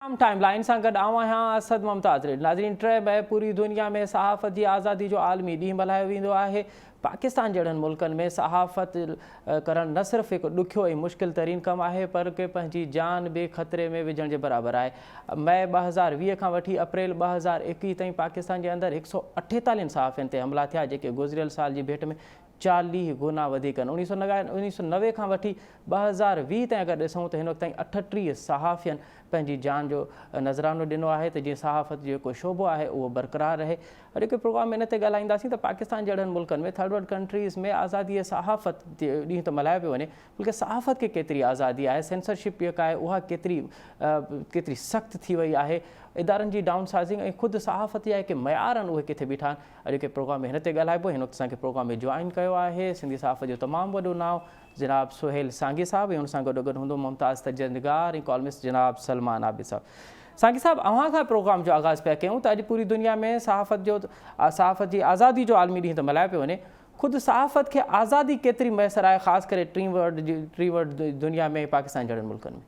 Time line सां गॾु आऊं आहियां असद मुमताज़। नाज़रीन, 3 मई पूरी दुनिया में सहाफ़त जी आज़ादी जो आलमी ॾींहुं मल्हायो वेंदो आहे। पाकिस्तान जहिड़नि मुल्कनि में सहाफ़त करणु न सिर्फ़ु हिकु ॾुखियो ऐं मुश्किल तरीन कमु आहे, पर के पंहिंजी जान बि ख़तरे में विझण जे बराबरि आहे। मई 2020 खां वठी अप्रैल 2021 ताईं पाकिस्तान जे अंदरि 148 सहाफ़ियुनि ते हमला थिया, जेके गुज़िरियल साल जी भेट में 40 गुना वधीक आहिनि। 1990 खां वठी 2020 ताईं अगरि ॾिसूं त हिन वक़्त ताईं 38 सहाफ़ियुनि पंहिंजी जान जो नज़रानो ॾिनो आहे त जीअं सहाफ़त जो जेको शोबो आहे उहो बरक़रार रहे। अॼु हिकु प्रोग्राम में इन ते ॻाल्हाईंदासीं त पाकिस्तान जहिड़नि मुल्कनि में थर्ड वर्ल्ड कंट्रीज़ में आज़ादी सहाफ़त ॾींहुं त मल्हायो पियो वञे, बल्कि सहाफ़त खे केतिरी आज़ादी आहे, सेंसरशिप जेका आहे उहा केतिरी सख़्तु थी वई आहे, इदारनि जी डाउन साइज़िंग ऐं ख़ुदि सहाफ़त जा जेके मयार आहिनि उहे किथे बीठा आहिनि। अॼु के प्रोग्राम में हिन ते ॻाल्हाइबो। हिन वक़्तु असांखे प्रोग्राम में जॉइन कयो आहे सिंधी सहाफ़त जो तमामु वॾो नाव जनाब सुहेल सांगी साहब, ऐं हुन सां गॾो हूंदो मुमताज़ तजनिगार ऐं कॉलमिस्ट जनाब सलमान आबिद साहब। सांगी साहब, अव्हां खां प्रोग्राम जो आगाज़ पिया कयूं त अॼु पूरी दुनिया में सहाफ़त जी आज़ादी जो आलमी ॾींहुं त मल्हायो पियो वञे, ख़ुदि सहाफ़त खे आज़ादी केतिरी मैसर आहे, ख़ासि करे टी वर्ल्ड दुनिया में पाकिस्तान जहिड़नि मुल्कनि में?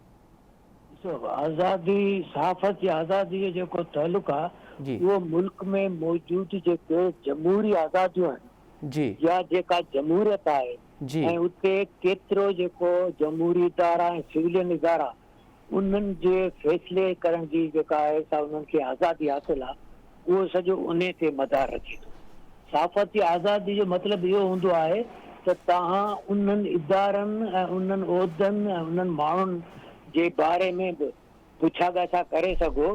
आज़ादी सहाफ़त जी आज़ादी जो जेको तालुक़ु आहे उहो मुल्क में मौजूदु जेके जमहूरी आज़ादियूं आहिनि जी या जेका जमहूरियत आहे ऐं उते केतिरो जेको जमहूरी इदारा ऐं सिविलियन इदारा उन्हनि जे फ़ैसिले करण जी जेका आहे सा उन्हनि खे आज़ादी हासिल आहे, उहो सॼो उन ते मदार रखे थो। सहाफ़त जी आज़ादी जो मतिलबु इहो हूंदो आहे त तव्हां उन्हनि इदारनि ऐं उन्हनि उहिदनि ऐं उन्हनि माण्हुनि जे बारे में बि पुछा ॻाछा करे सघो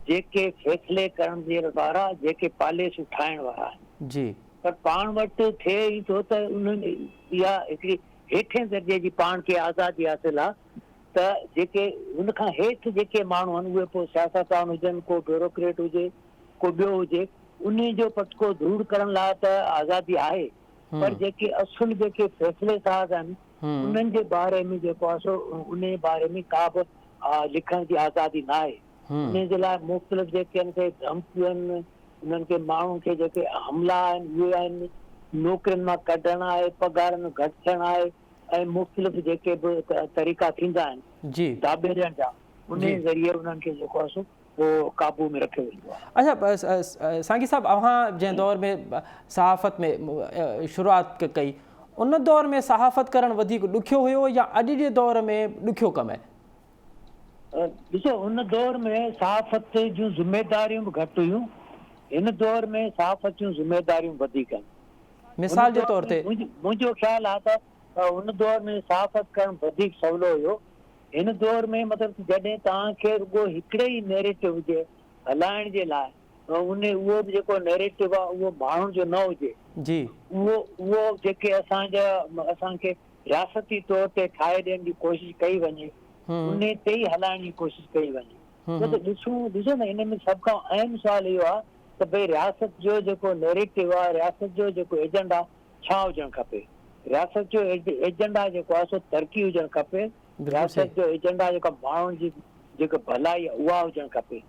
जेके फ़ैसिले करण जे वारा, जेके पॉलिसियूं ठाहिण वारा आहिनि जी। पर पाण वटि थिए ई थो त उन्हनि इहा हिकिड़ी हेठे दर्जे जी पाण खे आज़ादी हासिल आहे त जेके उनखां हेठि जेके माण्हू आहिनि उहे पोइ सियासतदान हुजनि, को ब्यूरोक्रेट हुजे, को ॿियो हुजे, उन जो पटको दूर करण लाइ त आज़ादी आहे, पर जेके असुल जेके फ़ैसिले साज़ आहिनि उन्हनि जे बारे में जेको आहे सो उन बारे में का बि लिखण जी आज़ादी न आहे। उन जे लाइ मुख़्तलिफ़ जेके आहिनि धमकियूं आहिनि, उन्हनि खे माण्हुनि खे जेके हमला आहिनि उहे आहिनि, नौकरियुनि मां कढणु आहे, पघारनि में घटि थियणु आहे, ऐं मुख़्तलिफ़ जेके बि तरीक़ा थींदा आहिनि दाबे ॾियण जा, उन ज़रिए उन्हनि खे जेको आहे सो उहो काबू में रखियो वेंदो आहे। अच्छा सांगी साहब, अव्हां जंहिं दौर में सहाफ़त में शुरूआति कई, उन दौर में सहाफ़त करणु वधीक ॾुखियो हुयो या अॼु जे दौर में ॾुखियो कमु आहे? ॾिसो, उन दौर में सहाफ़त जूं ज़िम्मेदारियूं बि घटि हुयूं, हिन दौर में सहाफ़त जूं ज़िम्मेदारियूं वधीक आहिनि। मिसाल जे तौर ते मुंहिंजो ख़्यालु आहे त उन दौर में सहाफ़त करणु वधीक सवलो हुयो। हिन दौर में मतिलबु जॾहिं तव्हांखे रुॻो हिकिड़े ई नैरेटिव हुजे हलाइण जे लाइ, उहो बि जेको नैरेटिव आहे उहो माण्हुनि जो न हुजे जी, उहो जेके असांखे रियासती तौर ते ठाहे ॾियण जी कोशिशि कई वञे, उन ते ई हलाइण जी कोशिशि कई वञे। त ॾिसो न, हिन में सभ खां अहम सुवाल इहो आहे त भई रियासत जो जेको नैरेटिव आहे, रियासत जो जेको एजेंडा छा हुजणु खपे। रियासत जो एजेंडा जेको आहे सो तरक़ी हुजणु खपे, रियासत जो एजेंडा जेका माण्हुनि जी जेका भलाई आहे उहा हुजणु खपे।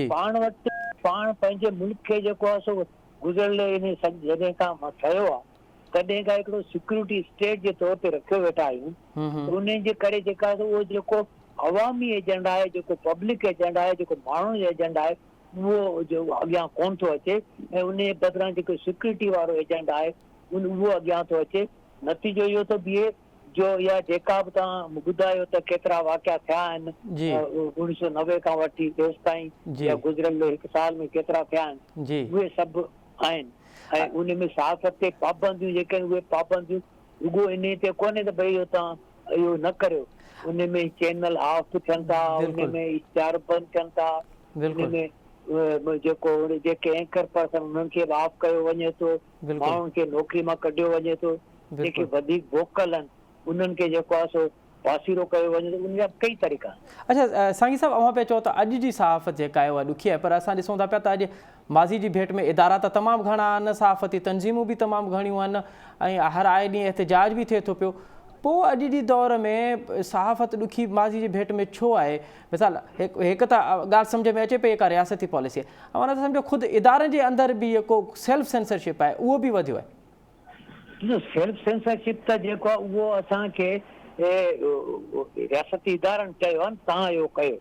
पाण वटि पाण पंहिंजे मुल्क खे जेको आहे सो गुज़िरियल इन जॾहिं खां ठहियो आहे तॾहिं खां हिकिड़ो सिक्योरिटी स्टेट जे तौर ते रखियो वेठा आहियूं, उन जे करे जेका उहो जेको अवामी एजेंडा आहे, जेको पब्लिक एजेंडा आहे, जेको माण्हुनि जो एजेंडा आहे, उहो जो अॻियां कोन थो अचे, ऐं उन जे बदिरां जेको सिक्योरिटी वारो एजेंडा आहे उहो अॻियां थो अचे। नतीजो इहो थो बीहे जो या जेका बि तव्हां ॿुधायो त केतिरा वाक़िया थिया आहिनि 1990 खां वठी तेसि ताईं, या गुज़िरियल हिकु साल में केतिरा थिया आहिनि, उहे सभु आहिनि। ऐं उन में सहाफ़त ते पाबंदियूं जेके आहिनि उहे पाबंदियूं रुॻो इन ते कोन्हे त भई तव्हां इहो न करियो, उन में चैनल ऑफ थियनि था, उन में इश्तिहार बंदि थियनि था, उन में जेके एंकर पर्सन उन्हनि खे बि ऑफ कयो वञे थो, माण्हुनि खे नौकरी मां कढियो वञे थो, जेके वधीक वोकल आहिनि उन्हनि खे जेको आहे सो पासीरो कयो वञे थो, उन जा कई तरीक़ा। अच्छा सांगी साहब, अव्हां पिया चओ त अॼु जी सहाफ़त जेका आहे उहा ॾुखी आहे, पर असां ॾिसूं था पिया त अॼु माज़ी जी भेट में इदारा त तमामु घणा आहिनि, सहाफ़ती तंज़ीमूं बि तमामु घणियूं आहिनि, ऐं हर आए ॾींहुं एहतिजाज बि थिए थो पियो। पोइ अॼु जी दौर में सहाफ़त ॾुखी माज़ी जी भेट में छो आहे? मिसाल हिकु त ॻाल्हि सम्झ में अचे पई जेका रियासती पॉलिसी आहे, ऐं नथा सम्झो ख़ुदि इदारनि जे अंदरि बि जेको सेल्फ सेंसरशिप आहे उहो बि वधियो आहे। सेल्फ सेंसरशिप त जेको आहे उहो असांखे रियासती इदारनि चयो आहे तव्हां इहो कयो,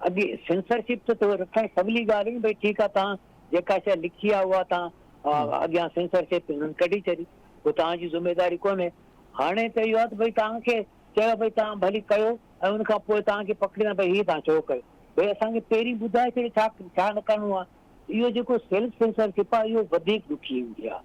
अॻे सेंसरशिप त रखणु सवली ॻाल्हि आहे, भई ठीकु आहे, तव्हां जेका शइ लिखी आहे उहा तव्हां अॻियां सेंसरशिप हुननि कढी छॾी, पोइ तव्हांजी ज़िमेदारी कोन्हे। हाणे त इहो आहे त भई तव्हांखे चयो भई तव्हां भली कयो ऐं उनखां पोइ तव्हांखे पकड़ींदा भई हीअ तव्हां छो कयो, भई असांखे पहिरीं ॿुधाए छॾे छा न करिणो आहे। इहो जेको सेल्फ सेंसरशिप आहे इहो वधीक ॾुखी हूंदी आहे।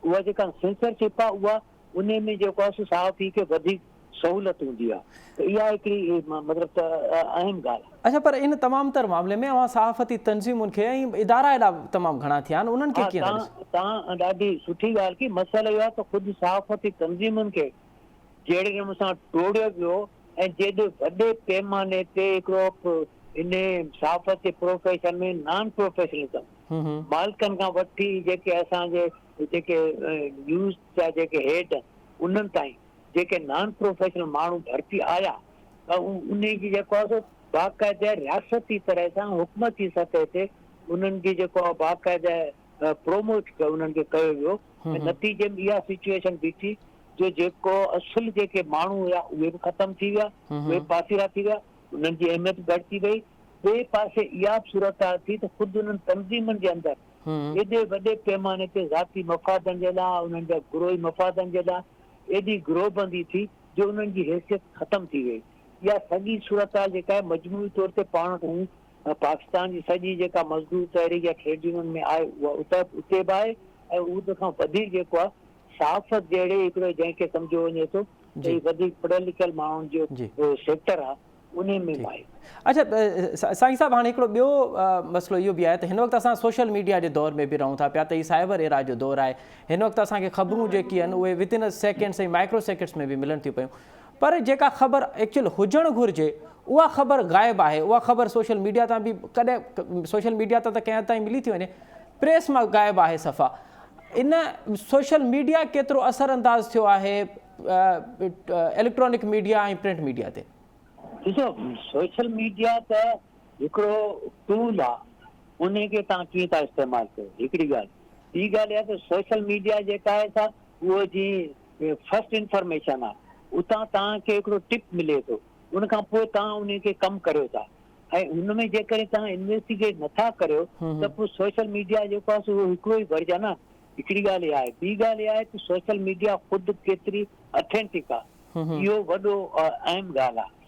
उहा जेका सेंसरशिप आहे उहा उन में जेको आहे सहाफ़ी खे वधीक सहूलियत हूंदी आहे, त इहा हिकिड़ी मतिलबु त अहम ॻाल्हि आहे। अच्छा, पर इन तमामु तर मामले में अवां सहाफ़ती तंज़ीमुनि खे ऐं इदारा एॾा तमामु घणा थिया आहिनि, उन्हनि खे कीअं? तव्हां ॾाढी सुठी ॻाल्हि की, मसइलो इहो आहे त ख़ुदि सहाफ़ती तंज़ीमुनि खे जहिड़े नमूने सां टोड़ियो वियो ऐं जेॾे वॾे पैमाने ते हिकिड़ो इन सहाफ़त जे प्रोफेशन में नॉन प्रोफेशनलिज़म मालिकनि खां वठी जेके असांजे जेके न्यूज़ जा जेके हेड उन्हनि ताईं जेके नॉन प्रोफेशनल माण्हू भर्ती आया, त उन जी जेको आहे बाक़ाइदा रियासती तरह सां हुकूमती सतह ते उन्हनि जी जेको आहे बाक़ाइदा प्रोमोट उन्हनि खे कयो वियो। ऐं नतीजे में इहा सिचुएशन बीठी जो जेको असुल जेके माण्हू हुया उहे बि ख़तम थी विया, उहे पासीरा थी विया, उन्हनि जी अहमियत घटिजी वई। ॿिए पासे इहा बि सूरत थी त ख़ुदि उन्हनि तंज़ीमनि जे अंदरि एॾे वॾे पैमाने ते ज़ाती मफ़ादनि जे लाइ, उन्हनि जा गुरोही मफ़ादनि जे लाइ एॾी गिरोहबंदी थी जो उन्हनि जी हैसियत ख़तम थी वई। इहा सॼी सूरत जेका आहे मजमूई तौर ते पाण पाकिस्तान जी सॼी जेका मज़दूर तहरीक या ट्रेड यूनियन में आहे उहा उते बि आहे, ऐं उन खां वधीक जेको आहे सहाफ़त जहिड़े हिकिड़े जंहिंखे सम्झो वञे थो त वधीक पढ़ियल लिखियल माण्हुनि जो सेक्टर आहे उन में बि आहे। अच्छा साईं साहिबु, हाणे हिकिड़ो ॿियो मसइलो इहो बि आहे त हिन वक़्तु असां सोशल मीडिया जे दौर में बि रहूं था पिया, त हीउ साइबर एरा जो दौरु आहे। हिन वक़्तु असांखे ख़बरूं जेकी आहिनि उहे विदिन अ सेकेंड्स ऐं माइक्रो सेकेंड्स में बि मिलनि थियूं पियूं, पर जेका ख़बर एक्चुअल हुजणु घुरिजे उहा ख़बर ग़ाइबु आहे। उहा ख़बर सोशल मीडिया तां बि कॾहिं सोशल मीडिया तां त कंहिं हद ताईं मिली थी वञे, प्रेस मां ग़ाइबु आहे सफ़ा। इन सोशल मीडिया केतिरो असरअंदाज़ थियो आहे इलेक्ट्रॉनिक मीडिया ऐं प्रिंट मीडिया ते? ॾिसो, सोशल मीडिया त हिकिड़ो टूल आहे, उन खे तव्हां कीअं था इस्तेमालु कयो, हिकिड़ी ॻाल्हि। ॿी ॻाल्हि इहा त सोशल मीडिया जेका आहे सा उहो जीअं फर्स्ट इंफॉर्मेशन आहे, उतां तव्हांखे हिकिड़ो टिप मिले थो, उनखां पोइ तव्हां उन खे कमु करियो था, ऐं हुन में जेकॾहिं तव्हां इन्वेस्टिगेट नथा करियो त पोइ सोशल मीडिया जेको आहे उहो हिकिड़ो ई वर्जन आहे। हिकिड़ी ॻाल्हि इहा आहे। ॿी ॻाल्हि इहा आहे त सोशल मीडिया ख़ुदि केतिरी ऑथेंटिक आहे, इहो वॾो अहम ॻाल्हि आहे।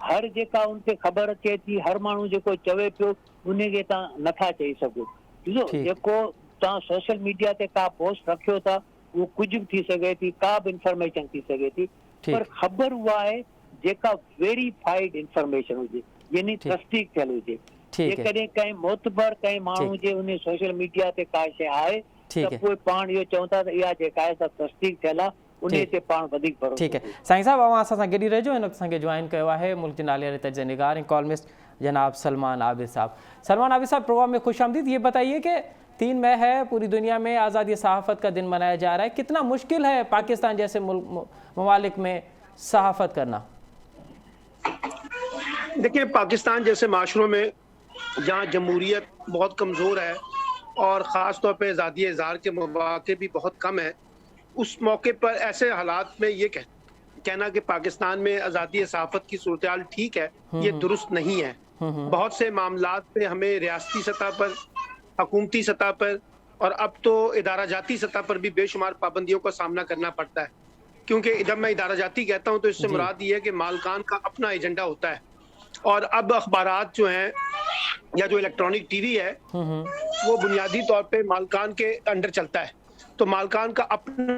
हर जेका उन ते ख़बर अचे थी, हर माण्हू जेको चवे पियो उनखे तव्हां नथा चई सघो। ॾिसो, जेको तव्हां सोशल मीडिया ते का पोस्ट रखियो था उहो कुझु बि थी सघे थी, का बि इंफॉर्मेशन थी सघे थी, पर ख़बर उहा आहे जेका वेरीफाइड इंफॉर्मेशन हुजे, यानी तस्दीक थियल हुजे। जेकॾहिं कंहिं मोतबर कंहिं माण्हू जे उन सोशल मीडिया ते का शइ आहे त पोइ पाण इहो चऊं था त इहा जेका आहे तस्दीक थियल आहे, उन ते पाण वधीक भरोसो। ठीकु आहे साईं साहिबु, अवां असां सां गॾु रहिजो। हिन वक़्तु असांखे जॉइन कयो आहे मुल्क जे नाले वारे तजनिगार ऐं कॉलमिस्ट जनाब सलमान आबिद साहब। सलमान आबिद साहब, प्रोग्राम में खुश आमदीद। ये बताइए कि 3 मई है, पूरी दुनिया में आज़ादी सहाफ़त का दिन मनाया जा रहा है, कितना मुश्किल है पाकिस्तान जैसे ममालिक में सहाफ़त करना? देखिए, पाकिस्तान जैसे माशरों में जहाँ जमहूरियत बहुत कमज़ोर है और ख़ास तौर पे आज़ादी इज़हार के मौक़े भी बहुत कम है, उस मौके पर ऐसे हालात में ये कहना कि पाकिस्तान में आज़ादी सहाफ़त की सूरत हाल ठीक है, ये दुरुस्त नहीं है। बहुत से मामलात पे हमें रियासती सतह पर, हुकूमती सतह पर और अब तो इदारा जाती सतह पर भी बेशुमार पाबंदियों का सामना करना पड़ता है। क्योंकि जब मैं इदारा जाती कहता हूँ तो इससे मुराद ये है कि मालकान का अपना एजेंडा होता है, और अब अखबारात जो हैं या जो इलेक्ट्रॉनिक टीवी है वो बुनियादी तौर पे मालकान के अंडर चलता है, तो मालकान का अपना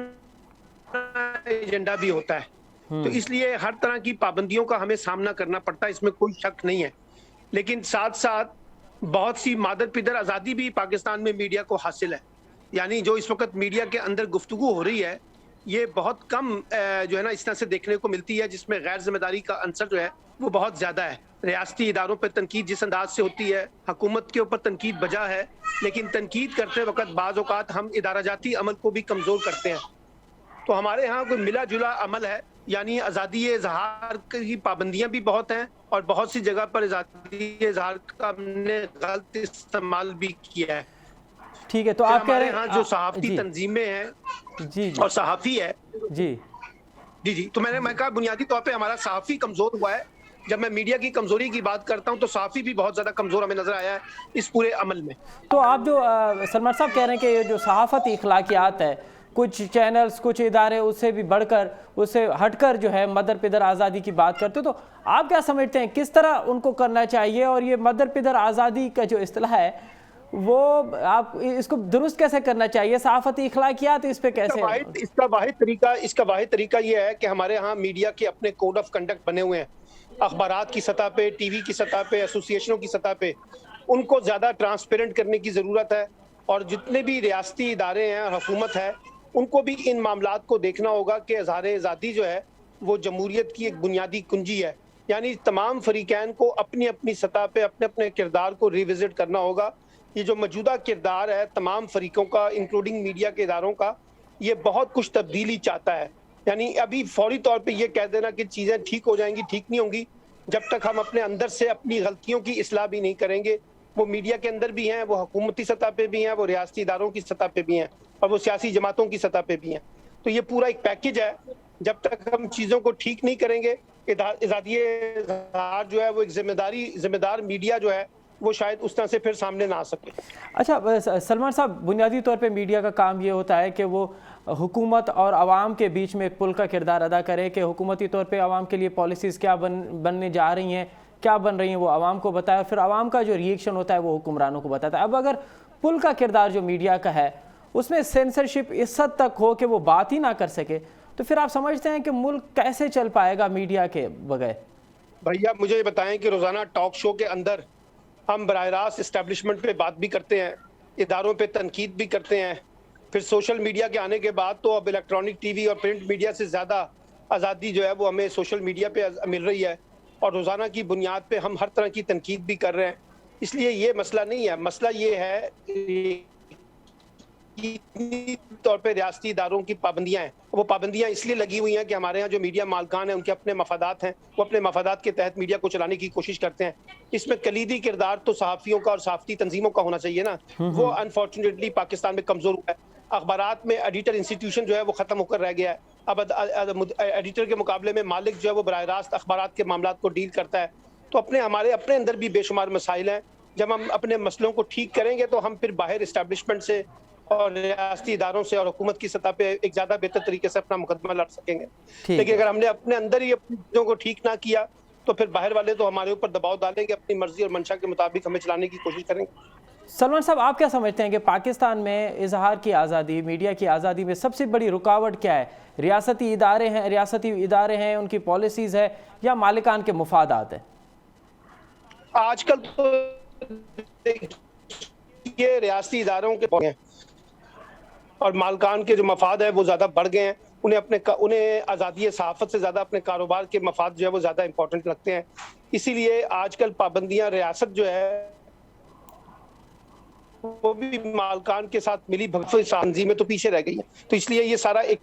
एजेंडा भी होता है। तो इसलिए हर तरह की पाबंदियों का हमें सामना करना पड़ता है, इसमें कोई शक नहीं है। लेकिन साथ साथ बहुत सी मादर पिदर आज़ादी भी पाकिस्तान में मीडिया को हासिल है। यानी जो इस वक्त मीडिया के अंदर गुफ्तगू हो रही है, ये बहुत कम जो है ना इस तरह से देखने को मिलती है, जिसमें गैर जिम्मेदारी का अंसर जो है वो बहुत ज़्यादा है। रियासती इदारों पर तनकीद जिस अंदाज से होती है, हुकूमत के ऊपर तनकीद बजा है, लेकिन तनकीद करते वक्त बाज़ औक़ात हम इदारा जाती अमल को भी कमज़ोर करते हैं। तो हमारे यहाँ कोई मिला जुला अमल है, यानी आज़ादी इज़हार की पाबंदियाँ भी बहुत हैं और बहुत सी जगह पर आज़ादी इज़हार का हमने गलत इस्तेमाल भी किया है। ठीक है, तो आप कह रहे हैं यहाँ जो सहाफ़ती तंजीमें हैं और सहाफ़ी है जी, तो मैं कहा बुनियादी तौर पे हमारा सहाफ़ी कमज़ोर हुआ है, جب میں میڈیا کی کمزوری کی بات کرتا ہوں تو صحافی بھی بہت زیادہ کمزور ہمیں نظر آیا ہے اس پورے عمل میں. تو آپ جو سلمان صاحب کہہ رہے ہیں کہ یہ جو صحافتی اخلاقیات ہے، کچھ چینلز کچھ ادارے اس سے بھی بڑھ کر اس سے ہٹ کر جو ہے مدر پدر آزادی کی بات کرتے، تو آپ کیا سمجھتے ہیں کس طرح ان کو کرنا چاہیے؟ اور یہ مدر پدر آزادی کا جو اصطلاح ہے وہ آپ اس کو درست کیسے کرنا چاہیے؟ صحافتی اخلاقیات اس پہ کیسے؟ اس کا واحد طریقہ یہ ہے کہ ہمارے ہاں میڈیا کے اپنے کوڈ آف کنڈکٹ بنے ہوئے ہیں، اخبارات کی سطح پہ، ٹی وی کی سطح پہ، ایسوسی ایشنوں کی سطح پہ. ان کو زیادہ ٹرانسپیرنٹ کرنے کی ضرورت ہے، اور جتنے بھی ریاستی ادارے ہیں اور حکومت ہے ان کو بھی ان معاملات کو دیکھنا ہوگا کہ اظہار آزادی جو ہے وہ جمہوریت کی ایک بنیادی کنجی ہے. یعنی تمام فریقین کو اپنی اپنی سطح پہ اپنے اپنے کردار کو ریوزٹ کرنا ہوگا. یہ جو موجودہ کردار ہے تمام فریقوں کا انکلوڈنگ میڈیا کے اداروں کا، یہ بہت کچھ تبدیلی چاہتا ہے. یعنی ابھی فوری طور پہ یہ کہہ دینا کہ چیزیں ٹھیک ہو جائیں گی، ٹھیک نہیں ہوں گی جب تک ہم اپنے اندر سے اپنی غلطیوں کی اصلاح بھی نہیں کریں گے. وہ میڈیا کے اندر بھی ہیں، وہ حکومتی سطح پہ بھی ہیں، وہ ریاستی اداروں کی سطح پہ بھی ہیں، اور وہ سیاسی جماعتوں کی سطح پہ بھی ہیں. تو یہ پورا ایک پیکج ہے. جب تک ہم چیزوں کو ٹھیک نہیں کریں گے، آزادی اظہار جو ہے وہ ایک ذمہ دار میڈیا جو ہے وہ شاید اس طرح سے پھر سامنے نہ آ سکے. اچھا سلمان صاحب، بنیادی طور پہ میڈیا کا کام یہ ہوتا ہے کہ وہ حکومت اور عوام کے بیچ میں ایک پل کا کردار ادا کرے، کہ حکومتی طور پہ عوام کے لیے پالیسیز کیا بننے جا رہی ہیں، کیا بن رہی ہیں، وہ عوام کو بتائے، پھر عوام کا جو ریئیکشن ہوتا ہے وہ حکمرانوں کو بتاتا ہے. اب اگر پل کا کردار جو میڈیا کا ہے اس میں سینسرشپ اس حد تک ہو کہ وہ بات ہی نہ کر سکے، تو پھر آپ سمجھتے ہیں کہ ملک کیسے چل پائے گا میڈیا کے بغیر؟ بھیا مجھے یہ بتائیں کہ روزانہ ٹاک شو کے اندر ہم براہ راست اسٹیبلشمنٹ پہ بات بھی کرتے ہیں، اداروں پہ تنقید بھی کرتے ہیں، پھر سوشل میڈیا کے آنے کے بعد تو اب الیکٹرانک ٹی وی اور پرنٹ میڈیا سے زیادہ آزادی جو ہے وہ ہمیں سوشل میڈیا پہ مل رہی ہے، اور روزانہ کی بنیاد پہ ہم ہر طرح کی تنقید بھی کر رہے ہیں. اس لیے یہ مسئلہ نہیں ہے. مسئلہ یہ ہے طور پہ ریاستی اداروں کی پابندیاں ہیں. وہ پابندیاں اس لیے لگی ہوئی ہیں کہ ہمارے ہاں جو میڈیا مالکان ہیں ان کے اپنے مفادات ہیں، وہ اپنے مفادات کے تحت میڈیا کو چلانے کی کوشش کرتے ہیں. اس میں کلیدی کردار تو صحافیوں کا اور صحافتی تنظیموں کا ہونا چاہیے نا. وہ انفارچونیٹلی پاکستان میں کمزور ہوا ہے. اخبارات میں ایڈیٹر انسٹیٹیوشن جو ہے وہ ختم ہو کر رہ گیا ہے. اب ایڈیٹر کے مقابلے میں مالک جو ہے وہ براہ راست اخبارات کے معاملات کو ڈیل کرتا ہے. تو ہمارے اپنے اندر بھی بے شمار مسائل ہیں. جب ہم اپنے مسئلوں کو ٹھیک کریں گے تو ہم پھر باہر اسٹیبلشمنٹ سے اور ریاستی اداروں سے اور حکومت کی سطح پہ ایک زیادہ بہتر طریقے سے اپنا مقدمہ لڑ سکیں گے. لیکن اگر ہم نے اپنے اندر ہی اپنی چیزوں کو ٹھیک نہ کیا تو پھر باہر والے تو ہمارے اوپر دباؤ ڈالیں گے، اپنی مرضی اور منشا کے مطابق ہمیں چلانے کی کوشش کریں گے. سلمان صاحب، آپ کیا سمجھتے ہیں کہ پاکستان میں اظہار کی آزادی، میڈیا کی آزادی میں سب سے بڑی رکاوٹ کیا ہے؟ ریاستی ادارے ہیں، ان کی پالیسیز ہے، یا مالکان کے مفادات ہیں؟ آج کل تو یہ ریاستی اداروں کے ہیں اور مالکان کے جو مفاد ہے وہ زیادہ بڑھ گئے ہیں. انہیں آزادی صحافت سے زیادہ اپنے کاروبار کے مفاد جو ہے وہ زیادہ امپورٹنٹ لگتے ہیں. اسی لیے آج کل پابندیاں ریاست جو ہے وہ بھی مالکان کے ساتھ ملی بھگت تنظیمیں تو پیچھے رہ گئی ہیں. تو اس لیے یہ سارا ایک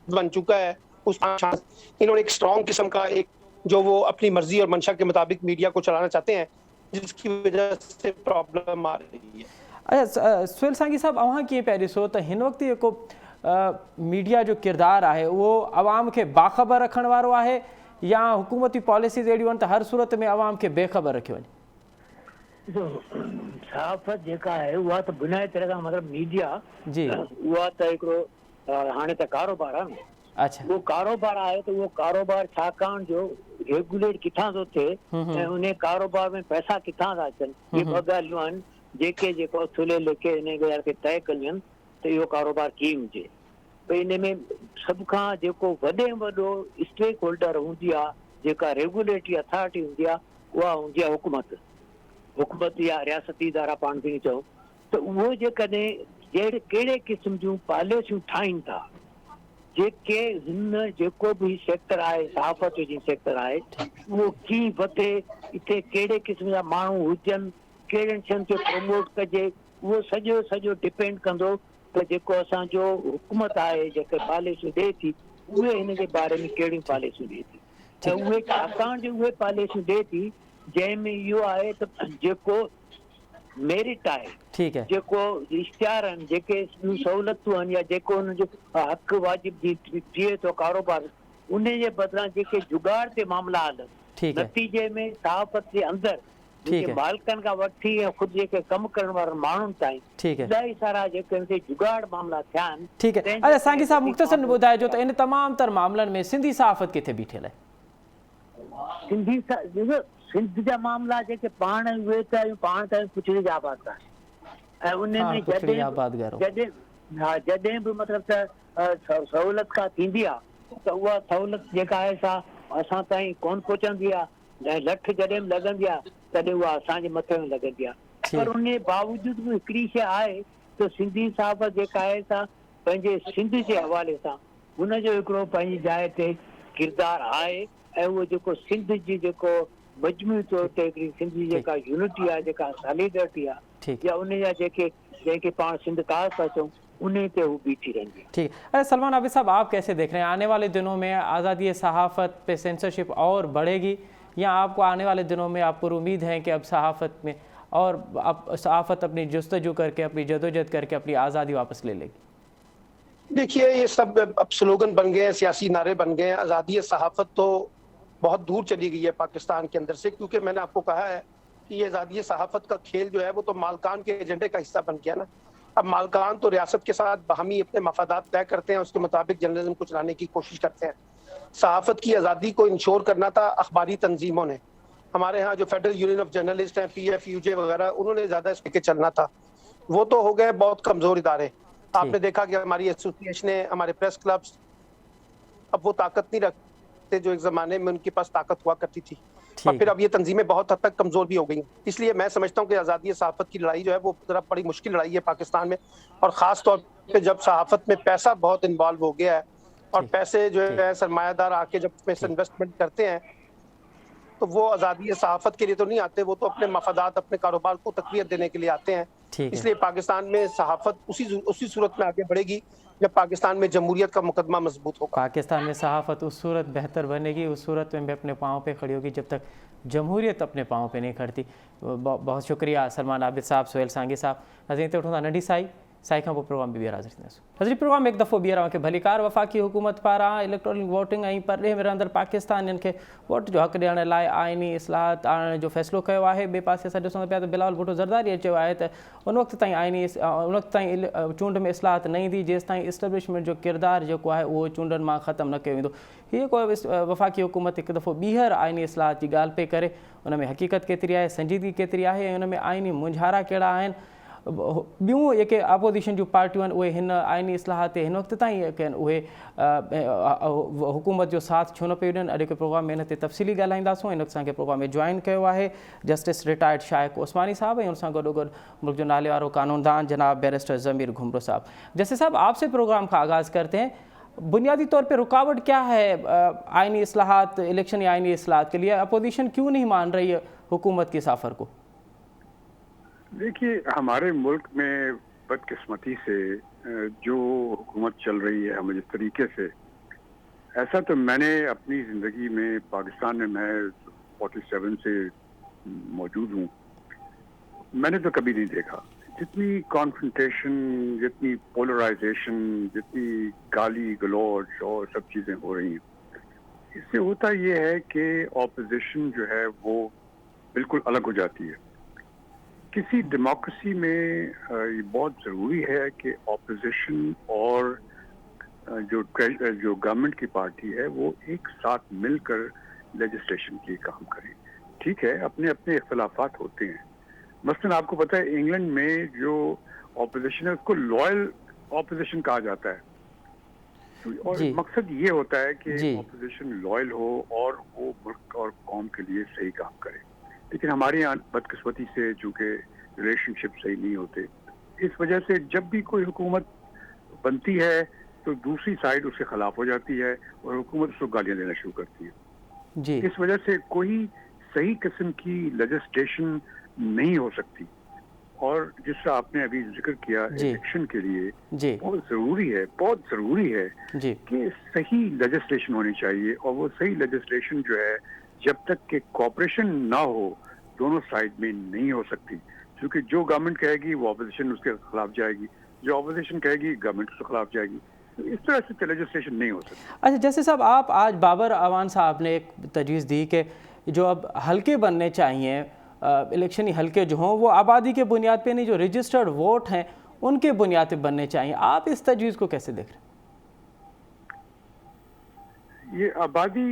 بن چکا ہے. انہوں نے ایک اسٹرانگ قسم کا ایک جو وہ اپنی مرضی اور منشا کے مطابق میڈیا کو چلانا چاہتے ہیں، جس کی وجہ سے پرابلم آ رہی ہے. اچھا سہیل سانگھی صاحب، اوہاں کی پہلی سو تو ہن وقت کو میڈیا جو کردار ہے وہ عوام کے باخبر رکھنے والو ہے، یا حکومتی پالیسیز اڑی ون تو ہر صورت میں عوام کے بے خبر رکھی ون؟ صحافت جیکا ہے وہ تو بنیادی طرح کا مطلب میڈیا جی وہ تو ایکڑو ہانے تو کاروبار ہے نا. اچھا وہ کاروبار ہے تو وہ کاروبار چھاکان جو ریگولیٹ کتھاں تو تھے انہیں کاروبار میں پیسہ کتھاں تھا اچن، یہ بگالیوں ہیں جیکے جیکو اصولے لے کے انہیں گیا کہ طے کلین تو یہ کاروبار کی ہوجے. تو ان میں سب کھاں جیکو وڈے وڈو اسٹیک ہولڈر ہوندی ہے، جیکا ریگولیٹری اتھارٹی ہوندی ہے، وہ ہوندی ہے حکومت یا ریاستی ادارہ پان بھی چاہو. تو وہ جے کہڑے قسم جوں پالیسیوں ٹھائن تھا، جیکے ہن جیکو بھی سیکٹر آئے صحافت جی سیکٹر آئے وہ کی وتے اتنے کہڑے قسم جا مانو ہوجن، کہڑے شن کے پروموٹ کجے، وہ سجو ڈیپینڈ کندو کہ جیکو اساں جو حکومت آئے جیکے پالیسیوں دے تھی وہ ان کے بارے میں کہڑی پالیسیوں دے تھی. تو وہ چھاکان جو پالیسیوں دے تھی جن میں یہ آئے تو جیکو میرٹ ہے ٹھیک ہے जेको इश्तिहार आहिनि जेके सहूलियतूं आहिनि या जेको हुनजो हक़ वाजिब थिए थो कारोबार उन जे बदिरां जेके जुगाड़ ते मामला हलनि ٹھیک ہے नतीजे में सहाफ़त जे अंदरि ٹھیک जेके ہے मालिकनि खां वठी ऐं ख़ुदि जेके कमु करण वारनि माण्हुनि ताईं ٹھیک ہے इलाही सारा जेके हुनते जुगाड़ मामला थिया आहिनि ٹھیک ہے اچھا سانگھی صاحب مختصر ॿुधाइजो त इन तमाम तर मामलनि में सिंधी सहाफ़त किथे बीठल आहे सिंधी ॾिसो सिंध जा मामला जेके पाण उहे त आहियूं पाण त पुछड़ी जा आबाद आहे ऐं उन हा में पुछड़ी जॾहिं आबाद घरो जॾहिं बि मतिलबु त सहूलियत का थींदी आहे त उहा सहूलियत जेका आहे सा असां ताईं कोन पहुचंदी आहे ऐं लठ जॾहिं बि लॻंदी आहे तॾहिं उहा असांजे मथे में लॻंदी आहे पर उन जे बावजूद बि हिकिड़ी शइ आहे त सिंधी सहाफ़त जेका आहे सा पंहिंजे सिंध जे हवाले सां हुनजो हिकिड़ो पंहिंजी जाइ ते किरदारु आहे ऐं उहो जेको सिंध जी जेको मजमूई तौर ते हिकिड़ी सिंध जी जेका यूनिटी आहे जेका सॉलिडरिटी आहे ٹھیک या उन जा जेके पाण सिंध कास था चऊं उन ते हू बीठी रहंदी आहे ٹھیک ہے سلمان عابد صاحب آپ کیسے دیکھ رہے ہیں آنے والے دنوں میں آزادی صحافت پہ سینسرشپ اور بڑھے گی یا آپ کو آنے والے دنوں میں آپ پر امید ہے کہ اب صحافت میں اور اب صحافت اپنی جستجو کر کے اپنی جدوجہد کر کے اپنی آزادی واپس لے لے گی دیکھیے یہ سب اب سلوگن بن گئے ہیں سیاسی نعرے بن گئے ہیں آزادی صحافت تو بہت دور چلی گئی ہے پاکستان کے اندر سے کیونکہ میں نے آپ کو کہا ہے کہ یہ آزادی صحافت کا کھیل جو ہے وہ تو مالکان کے ایجنڈے کا حصہ بن گیا نا اب مالکان تو ریاست کے ساتھ باہمی اپنے مفادات طے کرتے ہیں اس کے مطابق جرنلزم کو چلانے کی کوشش کرتے ہیں صحافت کی آزادی کو انشور کرنا تھا اخباری تنظیموں نے ہمارے ہاں جو فیڈرل یونین آف جرنلسٹ ہیں پی ایف یو جے وغیرہ انہوں نے زیادہ اس کے چلنا تھا وہ تو ہو گئے بہت کمزور ادارے آپ نے دیکھا کہ ہماری ایسوسیشنیں ہمارے پریس کلبس اب وہ طاقت نہیں رکھتے جو ایک زمانے میں ان کے پاس طاقت ہوا کرتی تھی اور پھر اب یہ تنظیمیں بہت حد تک کمزور بھی ہو گئی ہیں اس لیے میں سمجھتا ہوں کہ آزادی صحافت کی لڑائی جو ہے وہ ذرا بڑی مشکل لڑائی ہے پاکستان میں اور خاص طور پہ جب صحافت میں پیسہ بہت انوالو ہو گیا ہے اور پیسے جو ہے سرمایہ دار آ کے جب اس میں انویسٹمنٹ کرتے ہیں تو وہ آزادی صحافت کے لیے تو نہیں آتے وہ تو اپنے مفادات اپنے کاروبار کو تقویت دینے کے لیے آتے ہیں اس لیے پاکستان میں صحافت اسی صورت میں آگے بڑھے گی جب پاکستان میں جمہوریت کا مقدمہ مضبوط ہوگا پاکستان میں صحافت اس صورت بہتر بنے گی اس صورت میں بھی اپنے پاؤں پہ کھڑی ہوگی جب تک جمہوریت اپنے پاؤں پہ نہیں کھڑتی بہت شکریہ سلمان عابد صاحب سہیل سانگھی صاحب ناظرین تے اٹھوندا ننڈی سائی کھان पोइ प्रोग्राम بي حاضر थींदासीं ناظرين प्रोग्राम ایک دفعو ॿीहर के भलीकार वफ़ाक़ी हुकूमत पारां इलेक्ट्रॉनिक वोटिंग ऐं परॾे में रहंदड़ पाकिस्तानियुनि खे वोट जो हक़ ॾियण लाइ आइनी इस्लाहत आणण जो फ़ैसिलो कयो आहे ॿिए पासे असां ॾिसूं पिया त बिलावल भुट्टो ज़रदारी चयो आहे त उन वक़्त ताईं चूंड में इस्लाहत न ईंदी जेसि ताईं इस्टेब्लिशमेंट जो किरदारु जेको आहे उहो चूंडनि मां ख़तमु न कयो वेंदो हीअ को वफ़ाक़ी हुकूमत हिकु दफ़ो ॿीहर आइनी इस्लाहत जी ॻाल्हि पई करे उन में हक़ीक़त केतिरी आहे संजीदगी केतिरी आहे ऐं उन में आइनी मुंझारा कहिड़ा आहिनि ॿियूं जेके अपोज़िशन जूं पार्टियूं आहिनि उहे हिन आइनी इस्लाह ते हिन वक़्त ताईं कनि उहे हुकूमत जो साथ छो न पियो ॾियनि अॼु के प्रोग्राम में हिन ते तफ़सीली ॻाल्हाईंदासूं हिन असांखे प्रोग्राम में जॉइन कयो आहे जस्टिस रिटायर्ड शाइक़ उस्मानी साहब ऐं उन सां गॾोगॾु मुल्क जो नाले वारो कानूनदान जनाब बैरिस्टर ज़मीर घुमरो साहब जस्टिस साहब आपसे प्रोग्राम का आगाज़ करते हैं बुनियादी तौर पे रुकावट क्या है आइनी इस्लाहात इलेक्शन या आइनी इस्लाहात के लिए अपोजिशन क्यों नहीं मान रही है हुकूमत की सफ़र को देखिए हमारे मुल्क में बदकिस्मती से जो हुकूमत चल रही है हमें जिस तरीके से ऐसा तो मैंने अपनी ज़िंदगी में पाकिस्तान में मैं 47 से मौजूद हूँ मैंने तो कभी नहीं देखा जितनी कॉन्फ्रंटेशन जितनी पोलराइजेशन जितनी गाली गलौज और सब चीज़ें हो रही हैं इससे होता ये है कि ऑपोजिशन जो है वो बिल्कुल अलग हो जाती है किसी डेमोक्रेसी में ये बहुत ज़रूरी है कि ऑपोजिशन और जो गवर्नमेंट की पार्टी है वो एक साथ मिलकर लेजिस्लेशन के लिए काम करें ठीक है अपने अपने इख्तलाफात होते हैं मसलन आपको पता है इंग्लैंड में जो ऑपोजिशन है उसको लॉयल ऑपोजिशन कहा जाता है और मकसद ये होता है कि ऑपोजिशन लॉयल हो और वो मुल्क और कौम के लिए सही काम करे लेकिन हमारे यहाँ बदकिस्मती से चूँकि रिलेशनशिप सही नहीं होते इस वजह से जब भी कोई हुकूमत बनती है तो दूसरी साइड उसके खिलाफ हो जाती है और हुकूमत उसको गालियाँ देना शुरू करती है इस वजह से कोई सही किस्म की लेजिस्लेशन नहीं हो सकती और जिसका आपने अभी जिक्र किया इलेक्शन के लिए बहुत ज़रूरी है कि सही लेजिस्लेशन होनी चाहिए और वो सही लेजिस्लेशन जो है जब तक कि कॉपरेशन ना हो दोनों साइड में नहीं हो सकती क्योंकि जो गवर्नमेंट कहेगी वो अपोजिशन उसके खिलाफ जाएगी, जो अपोजिशन कहेगी गवर्नमेंट उसके खिलाफ जाएगी। तो इस तरह से लेजिस्लेशन नहीं हो सकती। अच्छा जैसे साहब आप आज बाबर अवान साहब ने एक तजवीज़ दी कि जो अब हल्के बनने चाहिए इलेक्शनी हल्के जो हों वो आबादी के बुनियाद पे नहीं, जो रजिस्टर्ड वोट हैं उनके बुनियाद पे बनने चाहिए। आप इस तजवीज़ को कैसे देख रहे हैं? ये आबादी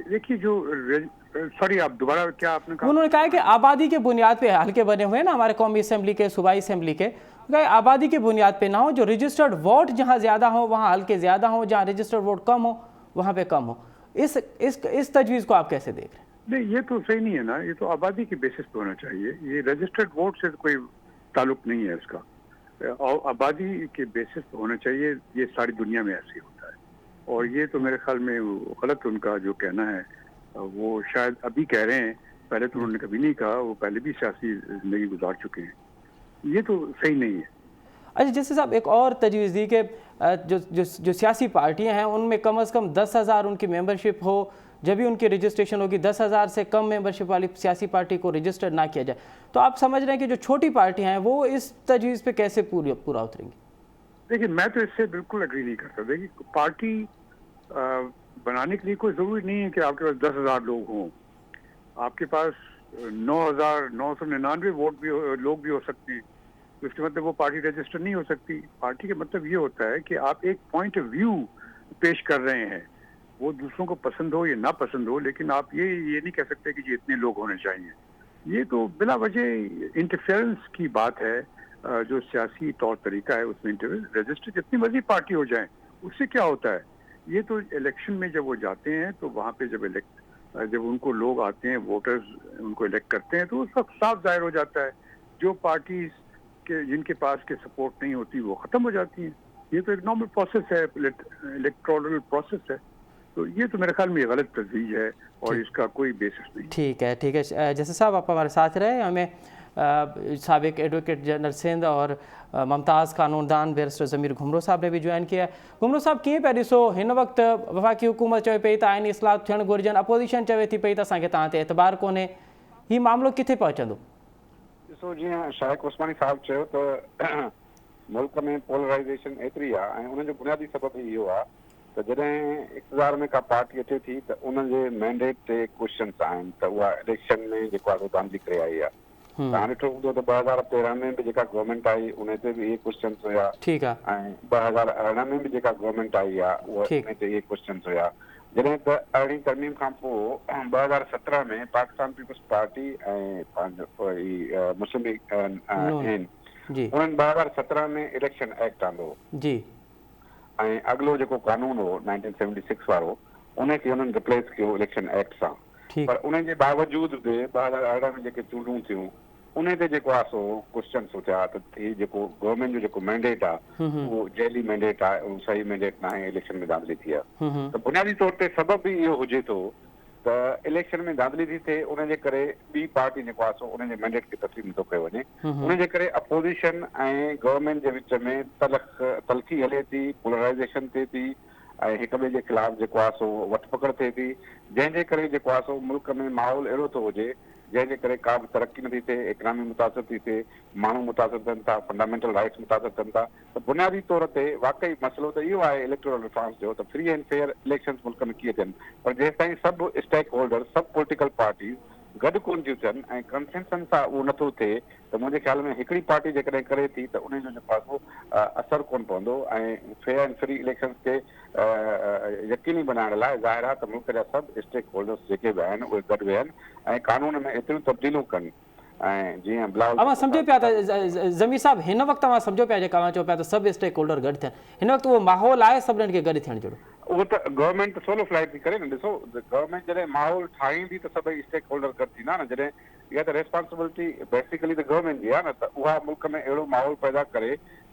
देखिए जो सॉरी आप दोबारा क्या आपने कहा? उन्होंने कहा कि आबादी के बुनियाद पे हल्के बने हुए हैं ना हमारे कौमी असेंबली के, सूबाई असेंबली के, आबादी के बुनियाद पे ना हो, जो रजिस्टर्ड वोट जहाँ ज़्यादा हो वहाँ हल्के ज़्यादा हो, जहाँ रजिस्टर्ड वोट कम हो वहाँ पे कम हो। इस तजवीज़ को आप कैसे देख रहे हैं? नहीं, ये तो सही नहीं है ना, ये तो आबादी के बेसिस पे होना चाहिए। ये रजिस्टर्ड वोट से तो कोई ताल्लुक नहीं है इसका, और आबादी के बेसिस पे होना चाहिए। ये सारी दुनिया में ऐसे ही होता है, और ये तो मेरे ख्याल में गलत उनका जो कहना है, वो शायद अभी कह रहे हैं, पहले तो उन्होंने कभी नहीं कहा, वो पहले भी सियासी जिंदगी गुजार चुके हैं। ये तो सही नहीं है। अच्छा जैसे साहब एक और तजवीज़ दी कि जो सियासी पार्टियां हैं उनमें कम से कम 10,000 उनकी मेंबरशिप हो, जब भी उनकी रजिस्ट्रेशन होगी। 10,000 से कम मेंबरशिप वाली सियासी पार्टी को रजिस्टर ना किया जाए। तो आप समझ रहे हैं कि जो छोटी पार्टियां हैं वो इस तजवीज़ पे कैसे पूरा उतरेंगी? देखिए मैं तो इससे बिल्कुल एग्री नहीं करता। देखिए पार्टी बनाने के लिए कोई जरूरी नहीं है कि आपके पास 10,000 लोग हों। आपके पास 9,999 लोग भी हो सकते हैं, तो इसके मतलब वो पार्टी रजिस्टर नहीं हो सकती। पार्टी का मतलब ये होता है कि आप एक पॉइंट ऑफ व्यू पेश कर रहे हैं, वो दूसरों को पसंद हो या ना पसंद हो, लेकिन आप ये नहीं कह सकते कि ये इतने लोग होने चाहिए। ये तो बिला वजह इंटरफेरेंस की बात है। जो सियासी तौर तरीका है उसमें रजिस्टर जितनी मर्जी पार्टी हो जाए उससे क्या होता है। ये तो इलेक्शन में जब वो जाते हैं तो वहाँ पे जब उनको लोग आते हैं, वोटर्स उनको इलेक्ट करते हैं, तो उस वक्त साफ जाहिर हो जाता है जो पार्टीज के जिनके पास के सपोर्ट नहीं होती वो खत्म हो जाती हैं। ये तो एक नॉर्मल प्रोसेस है, इलेक्टोरल प्रोसेस है। तो ये तो मेरे ख्याल में गलत तजवीज़ है और इसका कोई बेसिस नहीं। ठीक है। जैसे साहब आप हमारे साथ रहे, हमें साबिक एडवोकेट जनरल सिंध और मुमताज़ कानूनदान बैरिस्टर ज़मीर घुमरो साहब ने भी ज्वाइन किया। घुमरो साहब कीअं पिया ॾिसो हिन वक़्तु वफ़ाक़ी हुकूमत चवे पई त आइनी इस्लाह थियणु घुरिजनि, अपोज़िशन चवे थी पई त असांखे तव्हां ते एतबार कोन्हे, हीउ मामिलो किथे पहुचंदो? ॾिसो जीअं शाइक़ उस्मानी साहब चयो त मुल्क में पोलराइज़ेशन एतिरी आहे ऐं उनजो बुनियादी सबबु इहो आहे त जॾहिं इक़्तिदार में का पार्टी अचे थी त उनजे मैंडेट ते क्वेश्चन्स आहिनि, त उहा इलेक्शन में जेको आहे धांधली करे आई आहे। तव्हां ॾिठो हूंदो त 2013 में बि जेका गवर्नमेंट आई उन ते बि इहे क्वेश्चन्स हुया, ऐं 2018 में बि जेका गवर्नमेंट आई आहे उहा उन ते इहे क्वेश्चन्स हुया। जॾहिं त अरिड़हीं तरमीम खां पोइ 2017 में पाकिस्तान पीपल्स पार्टी ऐं पंहिंजो मुस्लिम लीग आहिनि, उन्हनि 2017 में इलेक्शन एक्ट आंदो ऐं अॻिलो जेको कानून हो 1976 वारो उनखे उन्हनि रिप्लेस कयो इलेक्शन एक्ट सां। पर उन जे बावजूद बि 2018 में जेके चूंडूं थियूं उन ते जेको आहे सो क्वेश्चन्स उथिया त हीउ जेको गवर्नमेंट जो जेको मैंडेट आहे उहो जैली मैंडेट आहे, उहो सही मैंडेट न आहे, इलेक्शन में धांधली थी आहे। त बुनियादी तौर ते सबबु इहो हुजे थो त इलेक्शन में धांधली थी थिए, उनजे करे ॿी पार्टी जेको आहे सो उनजे मैंडेट खे तस्लीम नथो कयो वञे। उनजे करे अपोज़िशन ऐं गवर्नमेंट जे विच में तलखी हले थी, पोलराइज़ेशन थिए थी ऐं हिक ॿिए जे ख़िलाफ़ जेको आहे सो वठ पकड़ थिए थी, जंहिंजे करे जेको आहे सो मुल्क में माहौल अहिड़ो थो हुजे जंहिंजे करे का बि तरक़ी नथी थिए, इकनॉमी मुतासिर थी थिए, माण्हू मुतासिर थियनि था, फंडामेंटल राइट्स मुतासिर थियनि था। त बुनियादी तौर ते वाकई मसइलो त इहो आहे इलेक्टोरल रिफॉर्म्स जो, त फ्री एंड फेयर इलेक्शन्स मुल्क में कीअं थियनि। पर जेसि ताईं सभु स्टेक होल्डर, सभु पॉलिटिकल पार्टीज़ गॾु कोन थियूं थियनि ऐं कंसेंसस सां उहो नथो थिए त मुंहिंजे ख़्याल में हिकिड़ी पार्टी जेकॾहिं करे थी त उनजो जेको आहे सो असरु कोन पवंदो। ऐं फेयर एंड फ्री इलेक्शन्स खे यकीनी बनाइण लाइ ज़ाहिर आहे त मुल्क जा सभु स्टेक होल्डर्स जेके बि आहिनि उहे गॾु वेहनि ऐं कानून में एतिरियूं तब्दीलियूं कनि। ऐं जीअं अवां सम्झो पिया त ज़मीर साहब हिन वक़्तु अवां सम्झो पिया जेका अवां चओ पिया त सभु स्टेक होल्डर गॾु थियनि, हिन वक़्तु उहो माहौल आहे सभिनीनि खे गॾु थियण जहिड़ो? उहो त गवर्नमेंट त सोलो फ्लाई थी करे न। ॾिसो गवर्नमेंट जॾहिं माहौल ठाहींदी त सभई स्टेक होल्डर गॾु थींदा न। जॾहिं इहा त रेस्पॉन्सिबिलिटी बेसिकली त गवर्नमेंट जी आहे न, त उहा मुल्क में अहिड़ो माहौल पैदा करे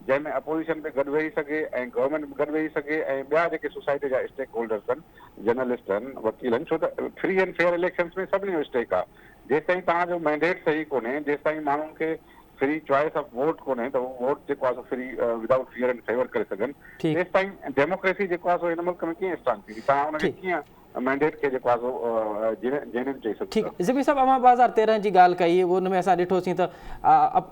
जंहिंमें अपोज़िशन बि गॾु वेही सघे ऐं गवर्नमेंट बि गॾु वेही सघे ऐं ॿिया जेके सोसाइटी जा स्टेक होल्डर्स आहिनि, जर्नलिस्ट आहिनि, वकील आहिनि, छो त फ्री एंड फेयर इलेक्शन्स में सभिनी जो स्टेक आहे। जेसि ताईं तव्हांजो मैंडेट सही कोन्हे, जेसि ताईं माण्हुनि खे फ्री चॉइस ऑफ वोट कोन्हे त उहो वोट जेको आहे free without fear and favour करे सघनि, तेसि ताईं डेमोक्रेसी जेको आहे सो हिन मुल्क में कीअं स्ट्रांग थींदी? तव्हां हुनखे कीअं मैंडेट खे जेको आहे सो जेन्युइन चई सघूं ठीक था। ज़मीर साहब, अवां 2013 जी ॻाल्हि कई, उन में असां ॾिठोसीं त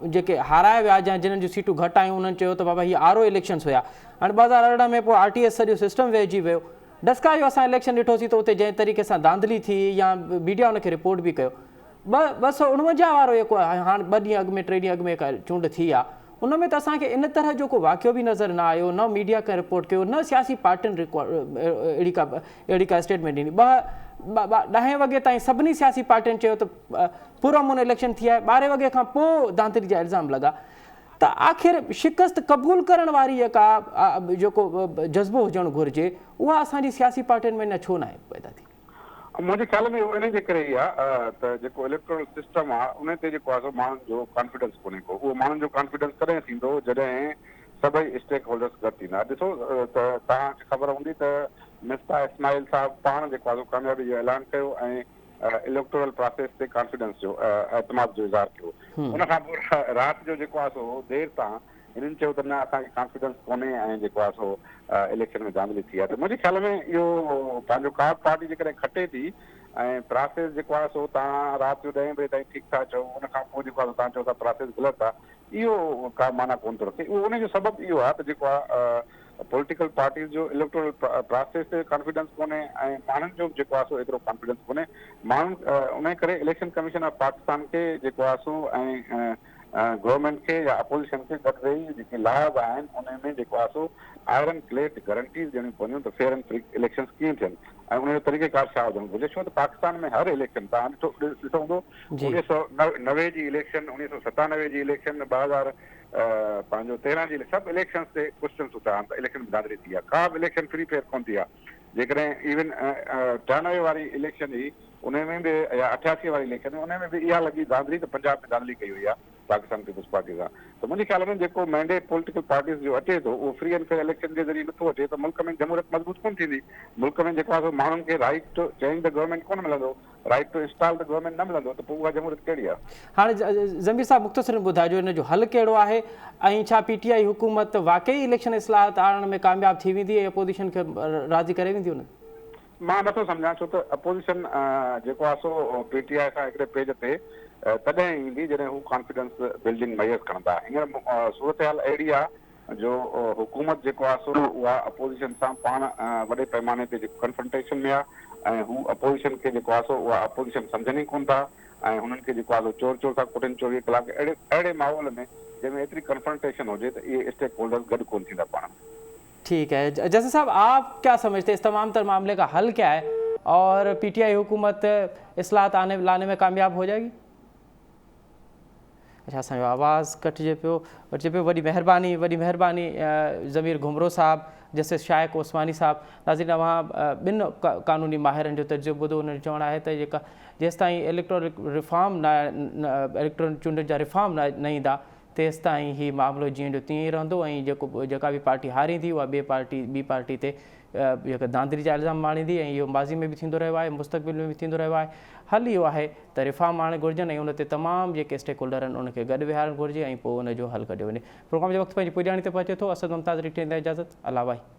जेके हाराए विया या जिन्हनि जूं सीटूं घटि आयूं उन्हनि चयो त बाबा हीअ आरओ इलेक्शन्स हुया। हाणे 2018 में पोइ RTS सॼो सिस्टम वेहिजी वियो। डस्का जो असां इलेक्शन ॾिठोसीं त उते जंहिं तरीक़े सां धांधली थी या मीडिया उनखे रिपोर्ट बि कयो। 249 वारो जेको आहे हाणे 2 ॾींहं अॻु में 3 ॾींहं अॻु में चूंड थी आहे, उन में त असांखे इन तरह जो को वाक़ियो बि नज़र न आयो, न मीडिया कंहिं रिपोर्ट कयो, न सियासी पार्टियुनि अहिड़ी का स्टेटमेंट ॾिनी। 10 वॻे ताईं सभिनी सियासी पार्टियुनि चयो त पुरअमन इलेक्शन थी आहे। 12 वॻे खां पोइ धांधली जा इल्ज़ाम लॻा। त आख़िर शिकस्त क़बूल करण वारी जेका जेको जज़्बो हुजणु घुरिजे उहा असांजी सियासी पार्टियुनि में न छो न आहे पैदा थी? मुंहिंजे ख्याल में इन जे करे ई आहे त जेको इलेक्टोरल सिस्टम आहे उन ते जेको आहे माण्हुनि जो कॉन्फिडेंस कोन्हे को। उहो माण्हुनि जो कॉन्फिडेंस कॾहिं थींदो जॾहिं सभई स्टेक होल्डर्स गॾु थींदा। ॾिसो त तव्हांखे ख़बर हूंदी त मिफ्ता इस्माइल साहिबु पाण जेको आहे कामयाबी जो ऐलान कयो ऐं इलेक्टोरल प्रोसेस ते कॉन्फिडेंस जो एतमाद जो इज़हार कयो। उन खां पोइ राति जो जेको आहे सो देरि सां हिननि चयो त न असांखे कॉन्फिडेंस कोन्हे ऐं जेको आहे सो इलेक्शन में धांधली थी आहे। त मुंहिंजे ख्याल में इहो पंहिंजो का पार्टी जेकॾहिं खटे थी ऐं प्रोसेस जेको आहे सो तव्हां राति जो 10 बजे ताईं ठीकु था चओ, उन खां पोइ जेको आहे तव्हां चओ था प्रोसेस ग़लति आहे, इहो का माना कोन थो रखे। उहो उनजो सबबु इहो आहे त जेको आहे पॉलिटिकल पार्टीज़ जो इलेक्टोरल प्रोसेस ते कॉन्फिडेंस कोन्हे ऐं माण्हुनि जो जेको आहे सो एतिरो कॉन्फिडेंस कोन्हे। माण्हू उन करे इलेक्शन कमीशन ऑफ पाकिस्तान खे जेको आहे सो ऐं गवर्नमेंट खे या अपोजिशन खे गॾु वेही जेके लाज़ आहिनि उन में जेको आहे सो आयरन क्लेट गारंटीज़ ॾियणियूं पवंदियूं त फेयर एंड फ्री इलेक्शन्स कीअं थियनि ऐं उनजो तरीक़ेकार छा हुजणु घुरिजे। छो त पाकिस्तान में हर इलेक्शन तव्हां ॾिसो हूंदो 1990 जी इलेक्शन, 1997 जी इलेक्शन, 2013 जी सभु इलेक्शन्स ते क्वेश्चन्स उठा आहिनि त इलेक्शन में धांधली थी आहे। का बि इलेक्शन फ्री फेयर कोन थी आहे। जेकॾहिं इवन 93 वारी इलेक्शन हुई उन में बि या 88 वारी इलेक्शन उन में बि इहा लॻी धांधली त पंजाब में धांधली कई हुई आहे पाकिस्तान पीपल्स पार्टी सां। त मुंहिंजे ख्याल में जेको मैंडेट पॉलिटिकल पार्टीज़ जो अचे थो उहो फ्री एंड फेयर इलेक्शन जे ज़रिए नथो अचे त मुल्क में जमहूरियत मज़बूत कोन थींदी। मुल्क में जेको आहे माण्हुनि खे right to change the government कोन मिलंदो, right to install the government न मिलंदो, त पोइ उहा जमहूरियत कहिड़ी आहे? हाणे ज़मीर साहब मुख़्तसरन ॿुधाइजो इन जो हल कहिड़ो आहे ऐं छा PTI हुकूमत वाकई इलेक्शन इस्लाहत आणण में कामयाबु थी वेंदी ऐं अपोजिशन खे राज़ी करे वेंदी? उन मां नथो सम्झां छो त अपोजिशन जेको आहे सो PTI सां हिकिड़े पेज ते तॾहिं ईंदी जॾहिं हू कॉन्फिडेंस बिल्डिंग मयसर कंदा। हींअर सूरत हाल अहिड़ी आहे जो हुकूमत जेको आहे सो उहा अपोजिशन सां पाण वॾे पैमाने ते जेको कन्फ्रंटेशन में आहे ऐं हू अपोजिशन खे जेको आहे सो उहा अपोजिशन सम्झनि ई कोन था ऐं हुननि खे जेको आहे चोर चोर सां कुटनि 24 कलाक अहिड़े माहौल में जंहिंमें एतिरी कन्फ्रंटेशन हुजे त इहे स्टेक होल्डर्स गॾु कोन थींदा पाण में। ठीक है जैसे साहब, आप क्या समझते हैं इस तमाम तर मामले का हल क्या है और PTI हुकूमत इस्लाहत लाने में कामयाब हो जाएगी? अच्छा, असांजो आवाज़ कटिजे पियो। वॾी महिरबानी ज़मीर घुमरो साहब, जस्टिस शाइक़ ओसमानी साहब। नाज़रीन, तव्हां ॿिनि कानूनी माहिरनि जो तजुर्बो ॿुधो। उन्हनि जो चवणु आहे त जेका जेसिताईं इलेक्टोरल चूंडनि जा रिफॉर्म न ईंदा तेसि ताईं हीउ मामिलो जीअं जो तीअं ई रहंदो ऐं जेका बि पार्टी हारींदी उहा ॿी पार्टी ते जेका धांधली जा इल्ज़ाम आणींदी ऐं इहो माज़ी में बि थींदो रहियो आहे, मुस्तक़बिल में बि थींदो रहियो आहे। हल इहो आहे त रिफॉर्म आणणु घुरिजनि ऐं उन ते तमामु जेके स्टेक होल्डर आहिनि उनखे गॾु विहारणु घुरिजे ऐं पोइ उनजो हल कढियो वञे। प्रोग्राम जे वक़्तु पंहिंजी पुॼाणी ते पहुचे थो। असद मुमताज़ रीटे इजाज़त। अला भाई।